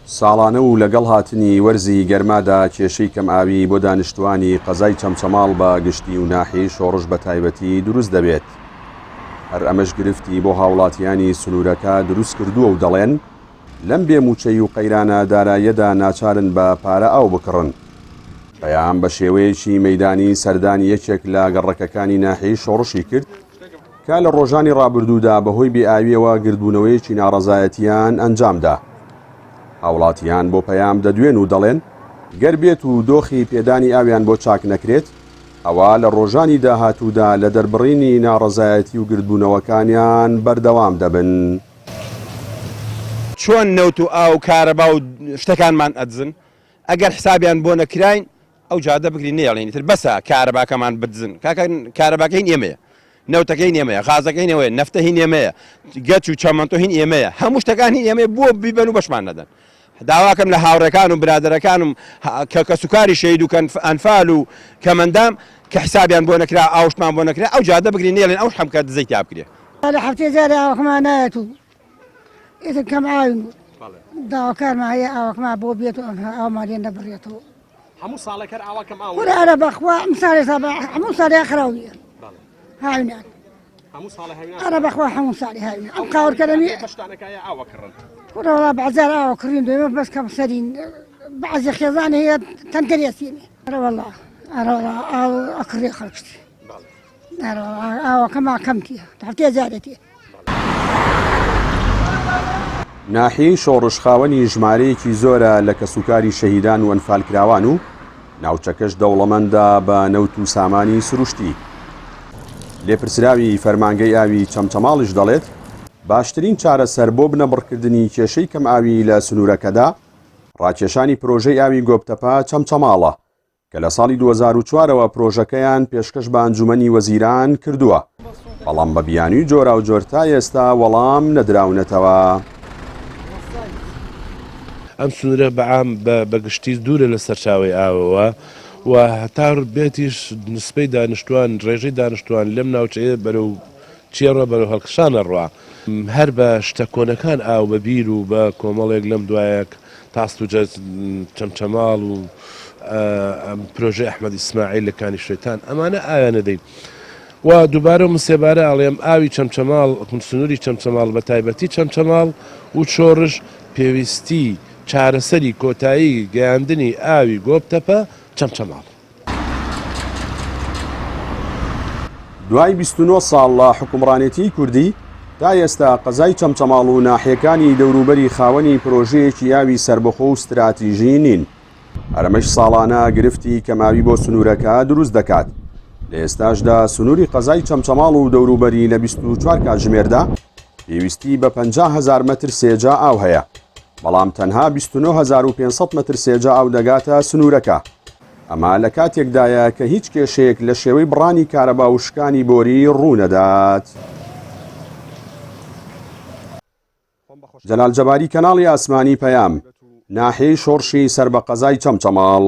ساڵانە و لەگەڵ هاتنی وەرزی گەرمادا کێشەی کەم ئاوی بۆ دانیشتوانی قەزای چەمچەماڵ بە گشتی و ناحی شۆڕش بە تایبەتی دروست دەبێت. هەر ئەمەش گرفتی بۆ هاوڵاتیانی سنوورەکە دروست کردووە و دەڵێن لەم بێموچەی و قەیرانە داراییەدا ناچارن بە پارە ئاو بکڕن. پەیام بە شێوەیەکی مەیدانی سەردانی یەکێک لە گەڕەکەکانی ناحی شۆڕشی کرد کە لە ڕۆژانی ڕابردوودا بەهۆی بێئاویەوە گردبوونەوەیەکی ناڕەزایەتیان ئەنجامدا. هاوڵاتیان بۆ پەیام دەدوێن و دەڵێن گەر بێت و دۆخی پێدانی ئاویان بۆ چاک نەکرێت ئەوە لە ڕۆژانی داهاتوودا لە دەربڕینی ناڕەزایەتی و گردبوونەوەکانیان بەردەوام دەبن. چۆن نەوت و ئاو کارەبا و شتەکانمان ئەدزن ئەگەر حسابیان بۆ نەکراین ئەو جادە بگرین نێڵێنی تر بەسە کارەباکەمان بدزن کارەباکە هین ئێمەیە، نەوتەکە هین ئێمەیە، غازەکە هین ئێمەیە، نەفتە هین ئێمەیە، گەچ و چەمەنتۆ هین ئێمەیە، هەموو شتەکان هین ئێمەیە بۆ بیبەن و بەشمان نەدەن. داواکەم لە هاوڕێکان و برادەرەکانم کە سوکاری شەید و ئەنفال و کەمەندام کە حسابیان بۆ نەکرا ئاوشتمان بۆ نەکرا ئەو جادە بگرین نێڵێن ئەو حەمکە دزەی تا بکرێ. لە هەفتەی جارێ ئاوەکەمان نایەت و ئێتر کەم ئاوین بوو داواکارمان هەیە ئاوەکەمان بۆ بێت و ئاومان لێ نەبڕێتەوە. هەموو ساڵێکەر ئاوەکەم ئاو وەرە بەخوا هەموو ساڵی خراویە هاوینان ئەرە بەخوا هەموو ساڵی هاوینە ئەم قاوەرکەرەمی وەڵا بەعزار ئاوە کڕین دوێمە بەس کەم سەرین بەعزی خێزان هەیە تەنکەرێسینێ ئەرە وەڵا ئاو ئەکڕێ خەڵکشتی ئاوەکەمان کەمتیە هەفتەیە جارێتیە. ناحی شۆڕشخاوەنی ژمارەیەکی زۆرە لە کەسوکاری شەهیدان و ئەنفالکراوان و ناوچەکەش دەوڵەمەندە بە نەوت و سامانی سروشتی. لێپرسراوی فەرمانگەی ئاوی چەمچەماڵیش دەڵێت باشترین چارەسەر بۆ بنەبڕکردنی کێشەی کەم ئاوی لە سنوورەکەدا ڕاکێشانی پرۆژەی ئاوی گۆبتەپە چەمچەماڵە کە لە ساڵی 2004ەوە پرۆژەکەیان پێشکەش بە ئەنجومەنی وەزیران کردووە، بەڵام بە بیانووی جۆرا و جۆر تا ئێستا وەڵام نەدراونەتەوە. ئەم سنوورە بەعام بەگشتی دوورە لە سەرچاوی ئاوەوە و هەتا بێتیش نسبەی دانیشتوان ڕێژەی دانیشتوان لەم ناوچەیە بەرەو چێڕە بەرەو هەڵکشانە ڕوا هەر بە شتە کۆنەکان ئاو بە بیر و بە کۆمەڵێک لەم دوایەک تاست و چەمچەماڵ و پرۆژەی ئەحمەد ئیسماعیل لە کانی شێتان ئەمانە ئاویان نەدەین و دووبارە و مسێبارە ئاڵێم ئاوی چەمچەماڵ سنووری چەمچەماڵ بە تایبەتی چەمچەماڵ و چۆڕش پێویستی چارەسەری کۆتایی گەیاندنی ئاوی گۆبتەپە چەمچەماڵ. دوای 29 ساڵ لە حکومڕانێتی کوردی تا ئێستا قەزای چەمچەماڵ و ناحیەکانی دەوروبەری خاوەنی پرۆژەیەکی یاوی سربەخۆ و استراتیژی نین. هەرمەش ساڵانە گرفتی کەماوی بۆ سنوورەکە دروست دەکات. لە ئێستاشدا سنووری قەزای چەمچەماڵ و دەوروبەری لە 24 کاتژمێردا پێویستی بە 50,000 مەتر سێجا ئاو هەیە، بەڵام تەنها 29,500 مەتر سێجا ئاو دەگاتە سنوورەکە. ئەمە لە کاتێکدایە کە هیچ کێشەیەک لە شێوەی بڕانی کارەبا و شکانی بۆری ڕوونەدات. جەلال جەباری، کەناڵی ئاسمانی پەیام، ناحیەی شۆڕشی سەر بە قەزای چەمچەماڵ.